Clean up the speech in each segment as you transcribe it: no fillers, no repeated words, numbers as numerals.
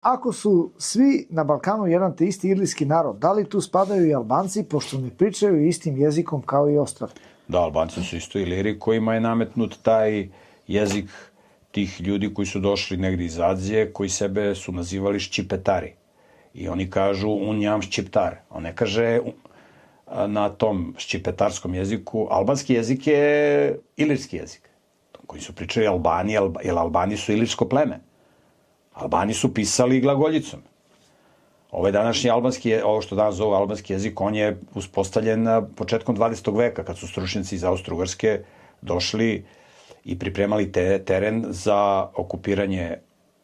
Ako su svi na Balkanu jedan te isti ilirski narod, da li tu spadaju i Albanci, pošto ne pričaju istim jezikom kao i ostali? Da, Albanci su isto Iliri kojima je nametnut taj jezik tih ljudi koji su došli negdje iz Azije, koji sebe su nazivali ščipetari. I oni kažu unjam ščiptar. On ne kaže na tom ščipetarskom jeziku. Albanski jezik je ilirski jezik, koji su pričali Albani, jer Albani su ilirsko pleme. Albani su pisali glagoljicom. Ovaj današnji albanski, ovo što danas zove albanski jezik, on je uspostavljen početkom 20. veka, kad su stručnjaci iz Austro-Ugarske došli i pripremali teren za okupiranje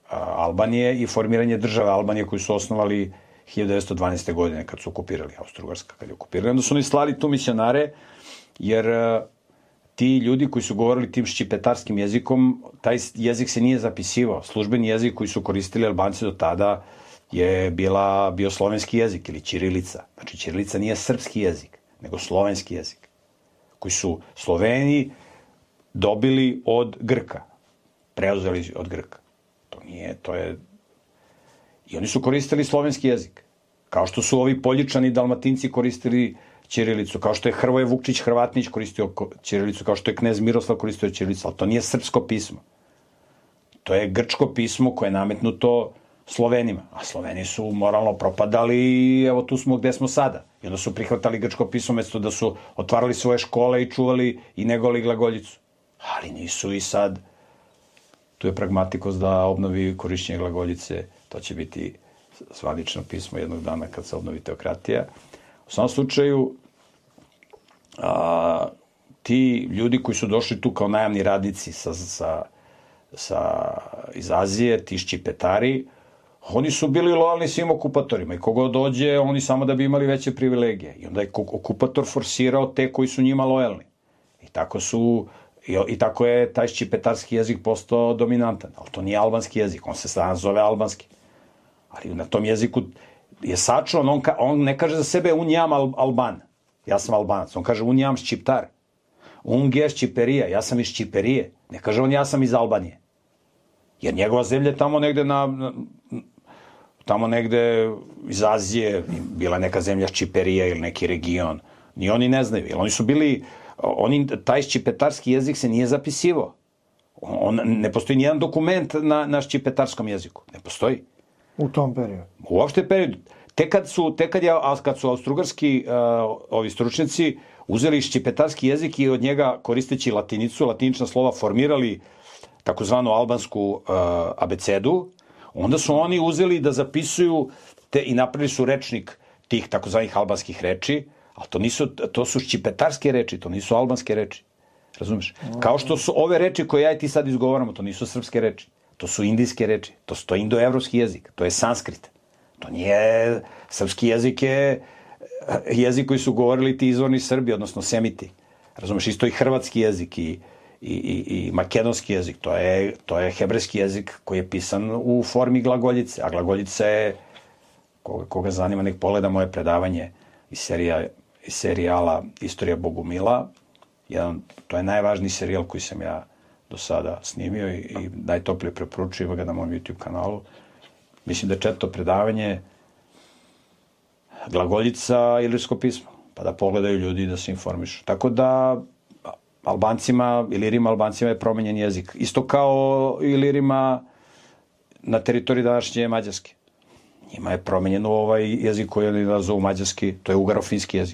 Albanije i formiranje države Albanije koju su osnovali 1912. godine, kad su okupirali Austro-Ugarska, kad je okupirali. Onda su oni slali tu misionare, jer ti ljudi koji su govorili tim ščipetarskim jezikom, taj jezik se nije zapisivao. Službeni jezik koji su koristili Albanci do tada je bio slovenski jezik ili ćirilica. Znači, ćirilica nije srpski jezik, nego slovenski jezik, koji su Sloveni dobili od Grka, preuzeli od Grka. I oni su koristili slovenski jezik. Kao što su ovi Poljičani i Dalmatinci koristili ćirilicu, kao što je Hrvoje Vukčić Hrvatnić koristio ćirilicu, kao što je knez Miroslav koristio ćirilicu, ali to nije srpsko pismo. To je grčko pismo koje je nametnuto Slovenima, a Sloveni su moralno propadali i evo tu smo gde smo sada. I onda su prihvatali grčko pismo mesto da su otvarali svoje škole i čuvali i negovali glagoljicu. Ali nisu i sad. Tu je pragmatikos da obnovi korišćenje glagoljice, to će biti zvanično pismo jednog dana kad se obnovi teokratija. U svakom slučaju, ti ljudi koji su došli tu kao najamni radnici iz Azije, ti ščipetari, oni su bili lojalni svim okupatorima i kogo dođe, oni samo da bi imali veće privilegije. I onda je okupator forsirao te koji su njima lojalni. I tako je taj ščipetarski jezik postao dominantan. Ali to nije albanski jezik, on se danas zove albanski. Ali na tom jeziku je sačuvan, on ne kaže za sebe unjam Alban, ja sam Albanac, on kaže unjam ščiptar, unge ščiperija, ja sam iz Ščiperije, ne kaže on ja sam iz Albanije. Jer njegova zemlja je tamo negde iz Azije, bila neka zemlja Ščiperija ili neki region, ni oni ne znaju, jer oni su bili, taj ščipetarski jezik se nije zapisivao. Ne postoji nijedan dokument na ščipetarskom jeziku, ne postoji. U tom periodu? Uopšte periodu. Tek kad su austrougarski ovi stručnjaci uzeli ščipetarski jezik i od njega, koristeći latinicu, latinična slova, formirali takozvanu albansku abecedu, onda su oni uzeli da zapisuju i napravili su rečnik tih takozvanih albanskih reči, ali to su ščipetarske reči, to nisu albanske reči. Razumeš? Kao što su ove reči koje ja i ti sad izgovaramo, to nisu srpske reči. To su indijske reči, to je indoevropski jezik, to je sanskrit. To nije, srpski jezik je jezik koji su govorili ti izvorni Srbi, odnosno Semiti. Razumeš, isto i hrvatski jezik i makedonski jezik, to je hebrejski jezik koji je pisan u formi glagoljice, a glagoljica je, koga zanima nek pogleda moje predavanje iz serijala Istorija Bogumila, to je najvažniji serijal koji sam ja do sada snimio i najtoplije preporučujem ga na mom YouTube kanalu. Mislim da je 4. predavanje glagoljica ilirsko pismo, pa da pogledaju ljudi i da se informišu. Tako da Ilirima, Albancima je promenjen jezik. Isto kao Ilirima na teritoriji današnje Mađarske. Njima je promenjen ovaj jezik koji oni nazovu mađarski, to je ugarofinski jezik.